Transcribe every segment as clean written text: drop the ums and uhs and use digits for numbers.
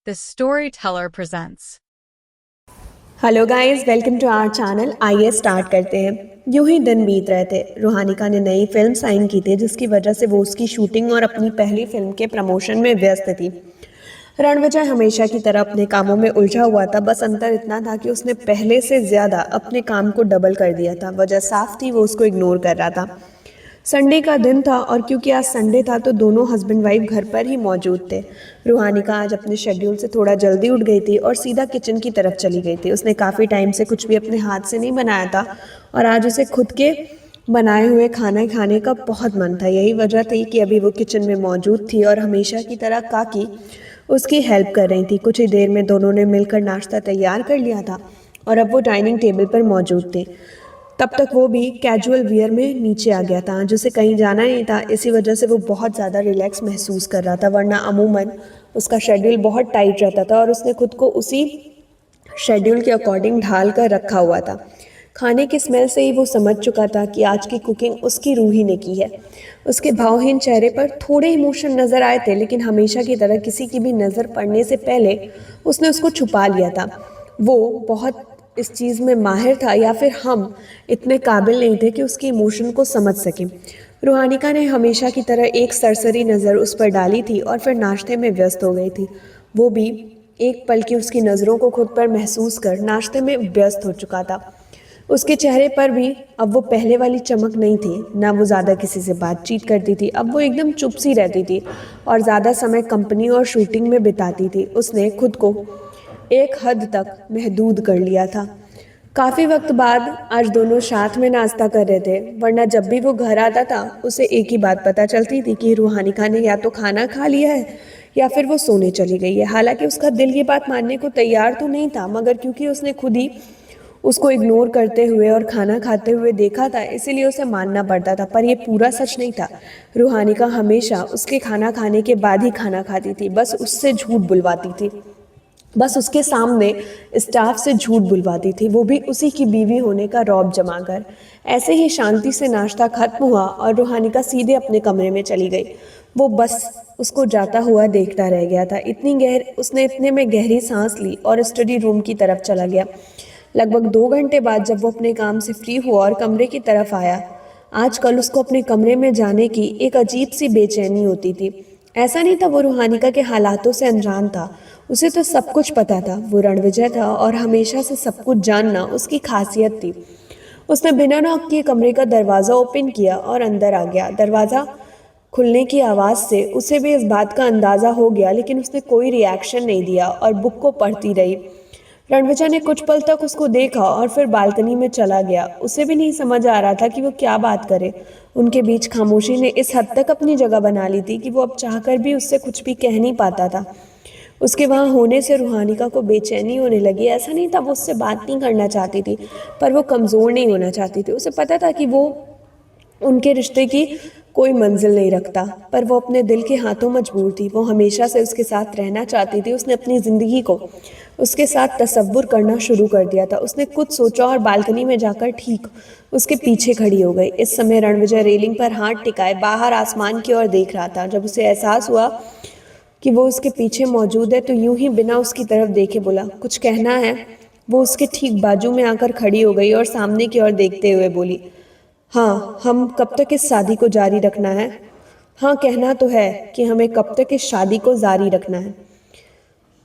The Storyteller presents. Hello guys, welcome to our channel. आइए start करते हैं। यूं ही दिन बीत रहे थे। रूहानिका ने नई फिल्म साइन की थी, जिसकी वजह से वो उसकी शूटिंग और अपनी पहली फिल्म के प्रमोशन में व्यस्त थी। रणविजय हमेशा की तरह अपने कामों में उलझा हुआ था। बस अंतर इतना था कि उसने पहले से ज्यादा अपने काम को डबल कर दिया था। वजह साफ थी, वो उसको इग्नोर कर रहा था। संडे का दिन था और क्योंकि आज संडे था तो दोनों हस्बैंड वाइफ घर पर ही मौजूद थे। रूहानिका आज अपने शेड्यूल से थोड़ा जल्दी उठ गई थी और सीधा किचन की तरफ चली गई थी। उसने काफ़ी टाइम से कुछ भी अपने हाथ से नहीं बनाया था और आज उसे खुद के बनाए हुए खाना खाने का बहुत मन था। यही वजह थी कि अभी वो किचन में मौजूद थी और हमेशा की तरह काकी उसकी हेल्प कर रही थी। कुछ ही देर में दोनों ने मिलकर नाश्ता तैयार कर लिया था और अब वो डाइनिंग टेबल पर मौजूद थी। तब तक वो भी कैजुअल वियर में नीचे आ गया था, जिसे कहीं जाना नहीं था। इसी वजह से वो बहुत ज़्यादा रिलैक्स महसूस कर रहा था, वरना अमूमन उसका शेड्यूल बहुत टाइट रहता था और उसने खुद को उसी शेड्यूल के अकॉर्डिंग ढाल कर रखा हुआ था। खाने की स्मेल से ही वो समझ चुका था कि आज की कुकिंग उसकी रूही ने की है। उसके भावहीन चेहरे पर थोड़े इमोशन नजर आए थे, लेकिन हमेशा की तरह किसी की भी नज़र पड़ने से पहले उसने उसको छुपा लिया था। वो बहुत इस चीज़ में माहिर था, या फिर हम इतने काबिल नहीं थे कि उसके इमोशन को समझ सकें। रूहानिका ने हमेशा की तरह एक सरसरी नज़र उस पर डाली थी और फिर नाश्ते में व्यस्त हो गई थी। वो भी एक पल की उसकी नज़रों को खुद पर महसूस कर नाश्ते में व्यस्त हो चुका था। उसके चेहरे पर भी अब वो पहले वाली चमक नहीं थी। ना वो ज़्यादा किसी से बातचीत करती थी, अब वो एकदम चुप सी रहती थी और ज़्यादा समय कंपनी और शूटिंग में बिताती थी। उसने खुद को एक हद तक महदूद कर लिया था। काफ़ी वक्त बाद आज दोनों साथ में नाश्ता कर रहे थे, वरना जब भी वो घर आता था उसे एक ही बात पता चलती थी कि रूहानिका ने या तो खाना खा लिया है या फिर वो सोने चली गई है। हालांकि उसका दिल ये बात मानने को तैयार तो नहीं था, मगर क्योंकि उसने खुद ही उसको इग्नोर करते हुए और खाना खाते हुए देखा था, इसीलिए उसे मानना पड़ता था। पर यह पूरा सच नहीं था। रूहानिका हमेशा उसके खाना खाने के बाद ही खाना खाती थी, बस उससे झूठ बुलवाती थी। बस उसके सामने स्टाफ से झूठ बुलवाती थी, वो भी उसी की बीवी होने का रौब जमाकर। ऐसे ही शांति से नाश्ता खत्म हुआ और रूहानिका सीधे अपने कमरे में चली गई। वो बस उसको जाता हुआ देखता रह गया था। उसने इतने में गहरी सांस ली और स्टडी रूम की तरफ चला गया। लगभग 2 घंटे बाद जब वो अपने काम से फ्री हुआ और कमरे की तरफ आया, आजकल उसको अपने कमरे में जाने की एक अजीब सी बेचैनी होती थी। ऐसा नहीं था वो रूहानिका के हालातों से अनजान था, उसे तो सब कुछ पता था। वो रणविजय था और हमेशा से सब कुछ जानना उसकी खासियत थी। उसने बिना नॉक किए कमरे का दरवाज़ा ओपन किया और अंदर आ गया। दरवाज़ा खुलने की आवाज़ से उसे भी इस बात का अंदाज़ा हो गया, लेकिन उसने कोई रिएक्शन नहीं दिया और बुक को पढ़ती रही। रणविजय ने कुछ पल तक उसको देखा और फिर बालकनी में चला गया। उसे भी नहीं समझ आ रहा था कि वो क्या बात करे। उनके बीच खामोशी ने इस हद तक अपनी जगह बना ली थी कि वो अब चाहकर भी उससे कुछ भी कह नहीं पाता था। उसके वहाँ होने से रूहानिका को बेचैनी होने लगी। ऐसा नहीं था वो उससे बात नहीं करना चाहती थी, पर वो कमज़ोर नहीं होना चाहती थी। उसे पता था कि वो उनके रिश्ते की कोई मंजिल नहीं रखता, पर वो अपने दिल के हाथों मजबूर थी। वो हमेशा से उसके साथ रहना चाहती थी। उसने अपनी ज़िंदगी को उसके साथ तसव्वुर करना शुरू कर दिया था। उसने कुछ सोचा और बालकनी में जाकर ठीक उसके पीछे खड़ी हो गई। इस समय रणविजय रेलिंग पर हाथ टिकाए बाहर आसमान की ओर देख रहा था। जब उसे एहसास हुआ कि वो उसके पीछे मौजूद है तो यूं ही बिना उसकी तरफ देखे बोला, कुछ कहना है? वो उसके ठीक बाजू में आकर खड़ी हो गई और सामने की ओर देखते हुए बोली, हाँ, हम कब तक इस शादी को जारी रखना है? हाँ, कहना तो है कि हमें कब तक इस शादी को जारी रखना है।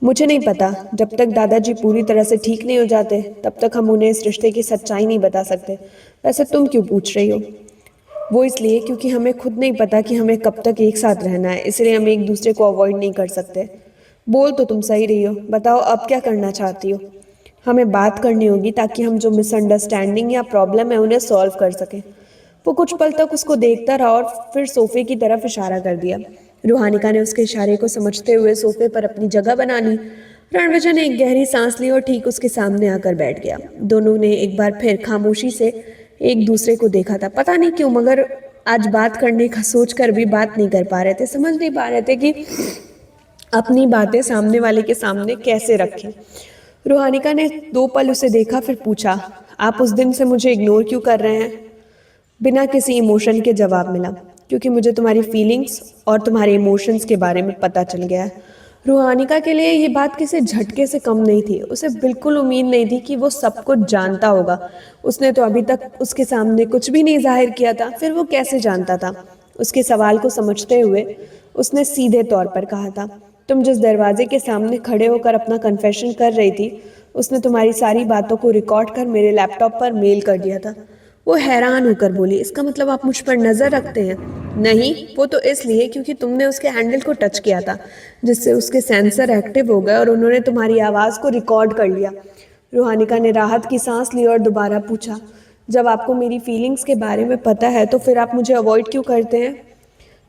मुझे नहीं पता। जब तक दादाजी पूरी तरह से ठीक नहीं हो जाते तब तक हम उन्हें इस रिश्ते की सच्चाई नहीं बता सकते। वैसे तुम क्यों पूछ रही हो? वो इसलिए क्योंकि हमें खुद नहीं पता कि हमें कब तक एक साथ रहना है, इसलिए हम एक दूसरे को अवॉइड नहीं कर सकते। बोल तो तुम सही रही हो, बताओ अब क्या करना चाहती हो? हमें बात करनी होगी ताकि हम जो मिसअंडरस्टैंडिंग या प्रॉब्लम है उन्हें सॉल्व कर सकें। वो कुछ पल तक उसको देखता रहा और फिर सोफे की तरफ इशारा कर दिया। रूहानिका ने उसके इशारे को समझते हुए सोफे पर अपनी जगह बना ली। रणविजय ने एक गहरी सांस ली और ठीक उसके सामने आकर बैठ गया। दोनों ने एक बार फिर खामोशी से एक दूसरे को देखा था। पता नहीं क्यों, मगर आज बात करने का सोच कर भी बात नहीं कर पा रहे थे। समझ नहीं पा रहे थे कि अपनी बातें सामने वाले के सामने कैसे रखें। रूहानिका ने 2 पल उसे देखा, फिर पूछा, आप उस दिन से मुझे इग्नोर क्यों कर रहे हैं? बिना किसी इमोशन के जवाब मिला, क्योंकि मुझे तुम्हारी फीलिंग्स और तुम्हारे इमोशंस के बारे में पता चल गया है। रूहानिका के लिए ये बात किसी झटके से कम नहीं थी। उसे बिल्कुल उम्मीद नहीं थी कि वो सब कुछ जानता होगा। उसने तो अभी तक उसके सामने कुछ भी नहीं जाहिर किया था, फिर वो कैसे जानता था? उसके सवाल को समझते हुए उसने सीधे तौर पर कहा था, तुम जिस दरवाजे के सामने खड़े होकर अपना कन्फेशन कर रही थी, उसने तुम्हारी सारी बातों को रिकॉर्ड कर मेरे लैपटॉप पर मेल कर दिया था। वो हैरान होकर बोली, इसका मतलब आप मुझ पर नजर रखते हैं? नहीं, वो तो इसलिए क्योंकि तुमने उसके हैंडल को टच किया था, जिससे उसके सेंसर एक्टिव हो गए और उन्होंने तुम्हारी आवाज़ को रिकॉर्ड कर लिया। रूहानिका ने राहत की सांस ली और दोबारा पूछा, जब आपको मेरी फीलिंग्स के बारे में पता है तो फिर आप मुझे अवॉइड क्यों करते हैं?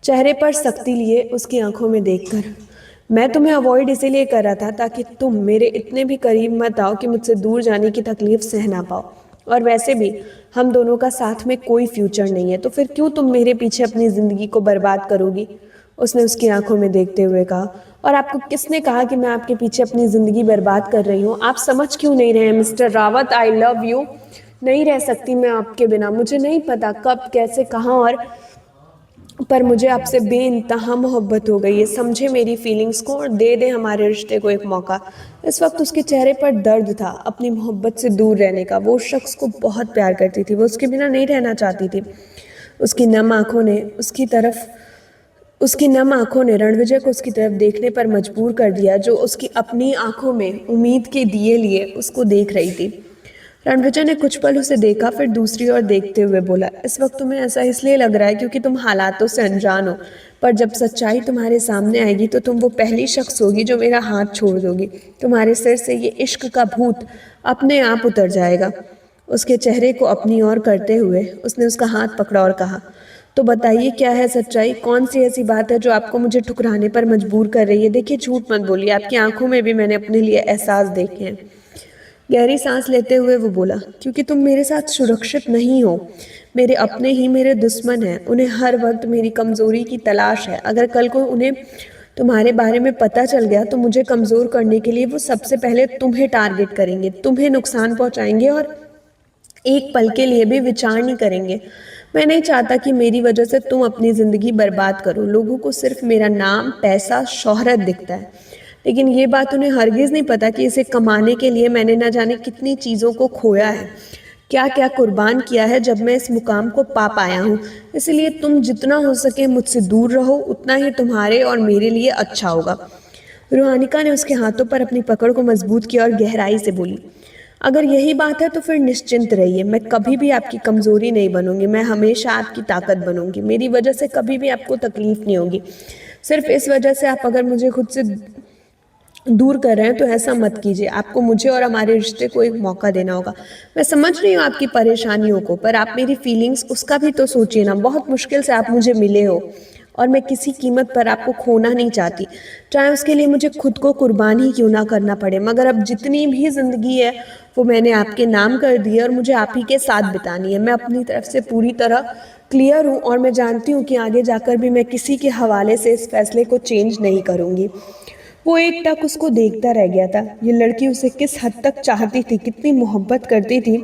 चेहरे पर सख्ती लिए उसकी आंखों में देखकर, मैं तुम्हें अवॉइड इसीलिए कर रहा था ताकि तुम मेरे इतने भी करीब मत आओ कि मुझसे दूर जाने की तकलीफ सह ना पाओ। और वैसे भी हम दोनों का साथ में कोई फ्यूचर नहीं है, तो फिर क्यों तुम मेरे पीछे अपनी ज़िंदगी को बर्बाद करोगी? उसने उसकी आंखों में देखते हुए कहा, और आपको किसने कहा कि मैं आपके पीछे अपनी ज़िंदगी बर्बाद कर रही हूँ? आप समझ क्यों नहीं रहे हैं mister Rawat? I love you. नहीं रह सकती मैं आपके बिना। मुझे नहीं पता कब, कैसे, कहाँ और, पर मुझे आपसे बेइंतहा मोहब्बत हो गई है। समझे मेरी फीलिंग्स को और दे दे हमारे रिश्ते को एक मौका। इस वक्त उसके चेहरे पर दर्द था, अपनी मोहब्बत से दूर रहने का। वो शख्स को बहुत प्यार करती थी, वो उसके बिना नहीं रहना चाहती थी। उसकी नम आंखों ने रणविजय को उसकी तरफ देखने पर मजबूर कर दिया, जो उसकी अपनी आंखों में उम्मीद के दिए लिए उसको देख रही थी। रणविजय ने कुछ पल उसे देखा, फिर दूसरी ओर देखते हुए बोला, इस वक्त तुम्हें ऐसा इसलिए लग रहा है क्योंकि तुम हालातों से अनजान हो, पर जब सच्चाई तुम्हारे सामने आएगी तो तुम वो पहली शख्स होगी जो मेरा हाथ छोड़ दोगी। तुम्हारे सिर से ये इश्क का भूत अपने आप उतर जाएगा। उसके चेहरे को अपनी ओर करते हुए उसने उसका हाथ पकड़ा और कहा, तो बताइए क्या है सच्चाई? कौन सी ऐसी बात है जो आपको मुझे ठुकराने पर मजबूर कर रही है? देखिए, झूठ मत बोलिए, आपकी आंखों में भी मैंने अपने लिए एहसास देखे हैं। गहरी सांस लेते हुए वो बोला, क्योंकि तुम मेरे साथ सुरक्षित नहीं हो। मेरे अपने ही मेरे दुश्मन हैं, उन्हें हर वक्त मेरी कमज़ोरी की तलाश है। अगर कल को उन्हें तुम्हारे बारे में पता चल गया तो मुझे कमज़ोर करने के लिए वो सबसे पहले तुम्हें टारगेट करेंगे, तुम्हें नुकसान पहुंचाएंगे और एक पल के लिए भी विचार नहीं करेंगे। मैं नहीं चाहता कि मेरी वजह से तुम अपनी ज़िंदगी बर्बाद करो। लोगों को सिर्फ मेरा नाम, पैसा, शोहरत दिखता है, लेकिन ये बात उन्हें हरगिज़ नहीं पता कि इसे कमाने के लिए मैंने न जाने कितनी चीज़ों को खोया है, क्या क्या कुर्बान किया है जब मैं इस मुकाम को पा पाया हूँ। इसलिए तुम जितना हो सके मुझसे दूर रहो, उतना ही तुम्हारे और मेरे लिए अच्छा होगा। रूहानिका ने उसके हाथों पर अपनी पकड़ को मजबूत किया और गहराई से बोली, अगर यही बात है तो फिर निश्चिंत रहिए, मैं कभी भी आपकी कमज़ोरी नहीं बनूंगी, मैं हमेशा आपकी ताकत बनूंगी। मेरी वजह से कभी भी आपको तकलीफ नहीं होगी। सिर्फ इस वजह से आप अगर मुझे खुद से दूर कर रहे हैं तो ऐसा मत कीजिए। आपको मुझे और हमारे रिश्ते को एक मौका देना होगा। मैं समझ रही हूँ आपकी परेशानियों को, पर आप मेरी फीलिंग्स उसका भी तो सोचिए ना। बहुत मुश्किल से आप मुझे मिले हो और मैं किसी कीमत पर आपको खोना नहीं चाहती, चाहे उसके लिए मुझे खुद को कुर्बान ही क्यों ना करना पड़े। मगर अब जितनी भी ज़िंदगी है वो मैंने आपके नाम कर दी है और मुझे आप ही के साथ बितानी है। मैं अपनी तरफ से पूरी तरह क्लियर हूँ और मैं जानती हूँ कि आगे जाकर भी मैं किसी के हवाले से इस फैसले को चेंज नहीं करूँगी। वो एकटक उसको देखता रह गया था। ये लड़की उसे किस हद तक चाहती थी, कितनी मोहब्बत करती थी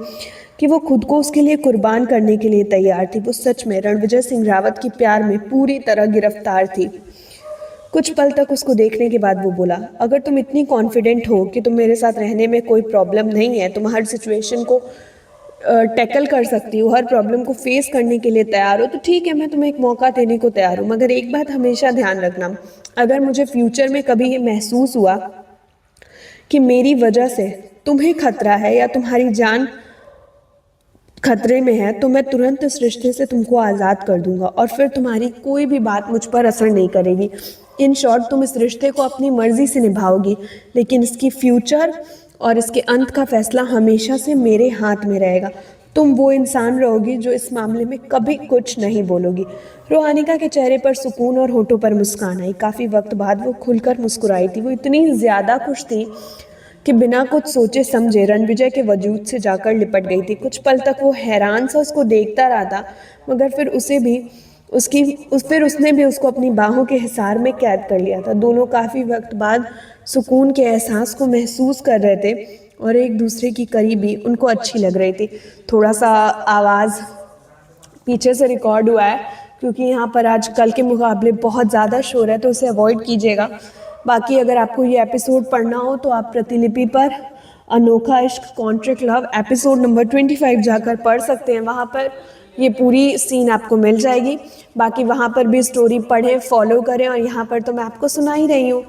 कि वो खुद को उसके लिए कुर्बान करने के लिए तैयार थी। वो सच में रणविजय सिंह रावत की प्यार में पूरी तरह गिरफ्तार थी। कुछ पल तक उसको देखने के बाद वो बोला, अगर तुम इतनी कॉन्फिडेंट हो कि तुम मेरे साथ रहने में कोई प्रॉब्लम नहीं है, तुम हर सिचुएशन को टैकल कर सकती हो, हर प्रॉब्लम को फेस करने के लिए तैयार हो, तो ठीक है, मैं तुम्हें एक मौका देने को तैयार हूँ। मगर एक बात हमेशा ध्यान रखना, अगर मुझे फ्यूचर में कभी ये महसूस हुआ कि मेरी वजह से तुम्हें खतरा है या तुम्हारी जान खतरे में है, तो मैं तुरंत इस रिश्ते से तुमको आज़ाद कर दूंगा और फिर तुम्हारी कोई भी बात मुझ पर असर नहीं करेगी। इन शॉर्ट, तुम इस रिश्ते को अपनी मर्जी से निभाओगी, लेकिन इसकी फ्यूचर और इसके अंत का फैसला हमेशा से मेरे हाथ में रहेगा। तुम वो इंसान रहोगी जो इस मामले में कभी कुछ नहीं बोलोगी। रूहानिका के चेहरे पर सुकून और होठों पर मुस्कान आई। काफ़ी वक्त बाद वो खुलकर मुस्कुराई थी। वो इतनी ज़्यादा खुश थी कि बिना कुछ सोचे समझे रणविजय के वजूद से जाकर लिपट गई थी। कुछ पल तक वो हैरान सा उसको देखता रहा था, मगर फिर उसने भी उसको अपनी बाहों के हिसार में कैद कर लिया था। दोनों काफ़ी वक्त बाद सुकून के एहसास को महसूस कर रहे थे और एक दूसरे की करीबी उनको अच्छी लग रही थी। थोड़ा सा आवाज़ पीछे से रिकॉर्ड हुआ है क्योंकि यहाँ पर आज कल के मुकाबले बहुत ज़्यादा शोर है, तो उसे अवॉइड कीजिएगा। बाकी अगर आपको ये एपिसोड पढ़ना हो तो आप प्रतिलिपि पर अनोखा इश्क कॉन्ट्रैक्ट लव एपिसोड नंबर 25 जाकर पढ़ सकते हैं। वहाँ पर ये पूरी सीन आपको मिल जाएगी। बाकी वहाँ पर भी स्टोरी पढ़ें, फॉलो करें, और यहाँ पर तो मैं आपको सुना ही रही हूँ।